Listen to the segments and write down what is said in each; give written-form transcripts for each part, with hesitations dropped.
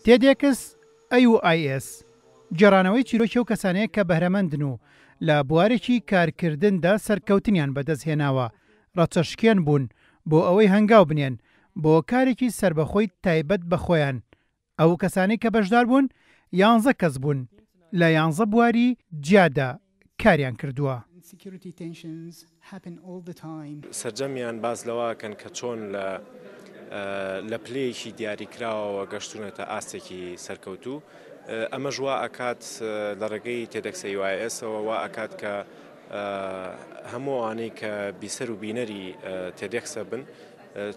TEDx AUIS جێڕانەوەی چیرۆکی ئەو کەسانەیە کە بەهرەمەندن و لە بوارێکی کارکردندا سەرکەوتنیان بەدەستهێناوە ڕەچەشکێن بوون بۆ ئەوەی هەنگاو بنێن بۆ کارێکی سربەخۆی تایبەت بە خۆیان. ئەو کەسانی کە بەشدار بوون 11 کەس بوون لە 11 بواری جیادا کاریان کردووە. سەرجەمیان باز لەوەکەن کە چۆن لە پلەیەکی دیاریکراوەوە گەشتونەتە ئاستێکی سەرکەوتوو. ئەمە ژوا ئەکات لە ڕێگەی TEDx AUIS-ەوە وا ئەکات کە هەموو ئەوانەی کە بیسەر و بینەری TEDx بن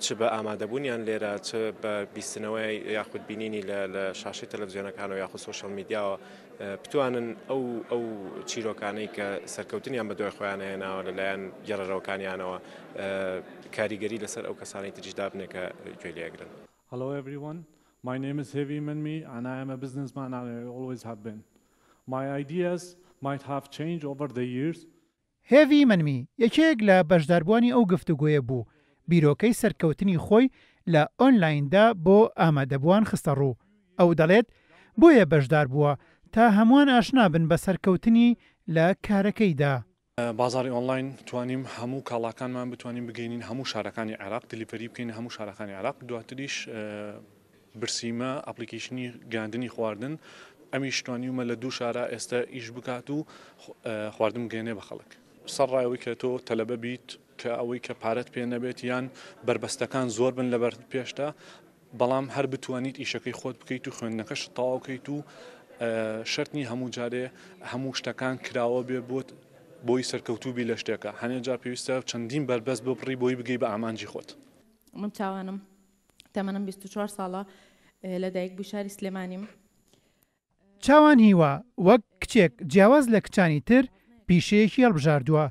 چ بە ئامادەبوونیان لێرە چ بە بیستنەوەی یاخود بینینی لە شاشەی تەلەڤیزیۆنەکانەوە یاخود سۆشیەل میدیاوە بتوانن ئەو چیرۆکانەی کە سەرکەوتنیان بە دوای خۆیان هێناوە لەلایەن گێڕەرەوەکانیانەوە کاریگەری لەسەر ئەو کەسانی تریشدا بنێ کە گوێ لێگرن. Hello everyone. My name is Heavy Manmi and I am a businessman and I always have been. My ideas might have changed over the years. Heavy Manmi یەکێک لە بەشداربووانی ئەو گفتوگۆیە بوو. بیرۆکەی سەرکەوتنی خۆی لە ئۆنلایندا بۆ ئامادەبووان خستە ڕوو. ئەو دەڵێت بۆیە بەشدار بووە تا هەمووان ئاشنا بن بە سەرکەوتنی لە کارەکەیدا. بازاری ئۆنلاین توانیم هەموو کاڵاکانمان بتوانین بگەینین هەموو شارەکانی عێراق دلیڤەری بکەین هەموو شارەکانی عێراق. دواتریش برسیمە ئەپلیکیشنی گەاندنی خواردن ئەمیش توانیمە لە دوو شارە ئێستا ئیش بکات و خواردن بگەێنێ بە خەڵک. سەرڕایەوەی کە تۆ تەلەبە بیت کە ئەوەی کە پارەت پێ نەبێت یان بربەستەکان زۆر بن لەبەر پێشتا بەڵام هەر بتوانیت ئیشەکەی خۆت بکەیت و خوێندنەکەش تەواو بکەیت و شەرتنی هەموو جارێ هەموو شتەکان کراوە بێ بۆت بۆی سەرکەوتوبی لە شتێکە هەنێ جار پێویستە چەندین بربەست بپڕی بۆی بگەی بە ئامانجی خۆت. من چاوانم تەمەنم 24 ساڵە لە دایک بوو شاری سلێمانیم. چاوان هیوا وەک کچێک جیاواز لە کچانی تر پیشەیەکی هەڵبژاردووە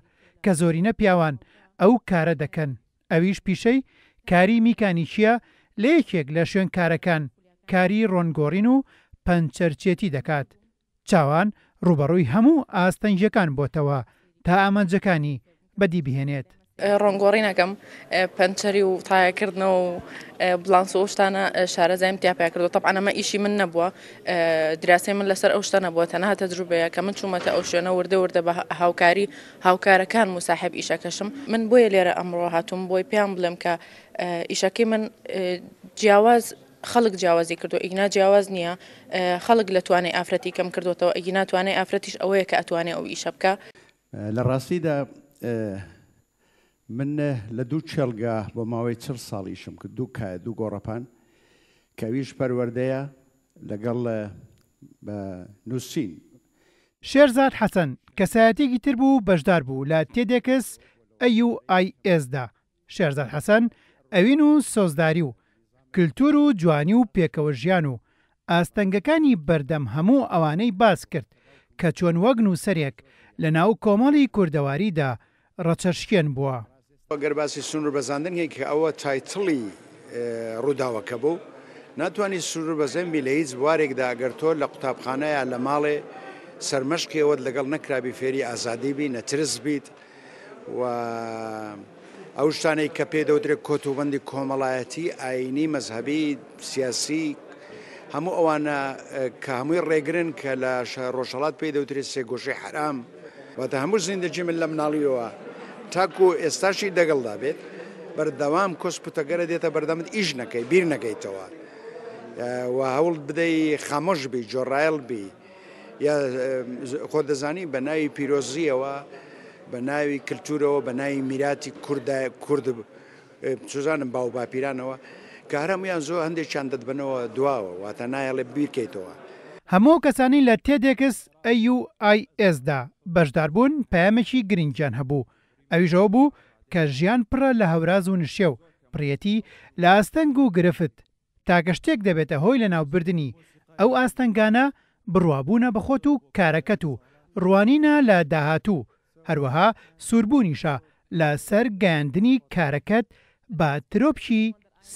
کە زۆرینە پیاوان ئەو کارە دەکەن. ئەویش پیشەی کاری میکانیکیە لە یەکێک لە شوێن کارەکان کاری ڕۆنگۆڕین و پەنچەرچێتی دەکات. چاوان ڕوبەڕووی هەموو ئاستەنجەکان بۆتەوە تا ئامانجەکانی بەدی بهێنێت. ڕۆنگۆڕی نەکەم پەنچەری و تایەکردنەوە و بڵانس و شتانە شارەزایم تیاپیا کردو. طبعا ئەمە ئیشی من نەبووە دراسی من لەسەر ئەو شتە نەبووە تەنها تەجروبەیە کە من چوومەتە ئەو شوێنە وردە بە هاوکاری هاوکارەکان مصاحب ئیشەکەشم. من بۆیە لێرە ئەمڕۆ هاتووم بۆی پێیان بڵێم کە ئیشەکەی من جیاواز خەڵک جیاوازی کردو ئیگنا جیاواز نییە خەڵک لە توانای ئافرەتی کەم کردوتەوە ئەگینا توانای ئافرەتیش ئەوەیە کە ئەتوانێت ئەو ئیشە بکە. لە ڕاستیدا من لە دوو چێلگا بۆ ماوەی 40 ساڵیشم کرد دوو گۆڕەپان کەویش پەروەردەیە لەگەڵ بە نووسین. شێرزاد حەسەن کەسایەتێکی تر بوو بەشدار بوو لە TEDx AUIS-دا. شێرزاد حەسەن ئەوین و سۆزداری و کللتور و جوانی و پێکەوە ژیان و ئاستەنگەکانی بەردەم هەموو ئەوانەی باس کرد کە چۆن وەک نووسەرێک لە ناو کۆمەڵی کوردەواریدا ڕەچەشکێن بووە. ئەگەر باسی سنوور بەزاندن هەیە کە ئەوە تایتڵی ڕووداوەکە بوو ناتوانانی سنوور بەزەمی لە هیچ بوارێکدا ئەگەر تۆ لە قوتابخانەیە لە ماڵێ سەرمەشقیەوەت لەگەڵ نەکرابی فێری ئازادی بی نەترس بیت و ئەو شتانەی کە پێ دەوترێت کۆتوبەندی کۆمەڵایەتی ئاینی مەزهەبی سیاسی هەموو ئەوانە کە هەمووی ڕێگرن کە لە ڕۆژهەڵات پێی دەوترێت سێگۆشەی حرام واتە هەموو زیندەجی من لە مناڵیەوە تاکو ئێستاشی دەگەڵدا بێت بەردەوام کۆسپوتەگەرە دێتە بەردەمت ئیش نەکەی بیر نەکەیتەوە و هەوڵ بدەی خامۆش بی جۆڕایل بی یا خۆ دەزانی بە ناوی پیرۆزیەوە بە ناوی کللتورەوە بە ناوی میراتی کورد سوزانم باو باپیرانەوە کە هەرمویان زۆر هەندێکیان دەدبنەوە دواوە واتە نایەڵێ بیرکەیتەوە. هەموو کەسانی لە TEDx AUIS-دا بەشداربوون پەیامێکی گرنگیان هەبوو. ئەویژەوە بوو کە ژیان پڕە لە هەوراز و نشێ و پڕیەتی لە ئاستەنگ و گرفت تاکە شتێک دەبێتە هۆی لە ناوبردننی ئەو ئاستەنگانە بڕوابوونە بەخۆت و کارەکەت و ڕوانینە لە داهاتوو هەروەها سووربوونیشە لە سەر گەیاندنی کارەکەت بە ترۆپشی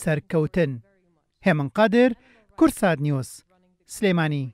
سەرکەوتن. هێمن قادر، کورسات نیوز، سلێمانی.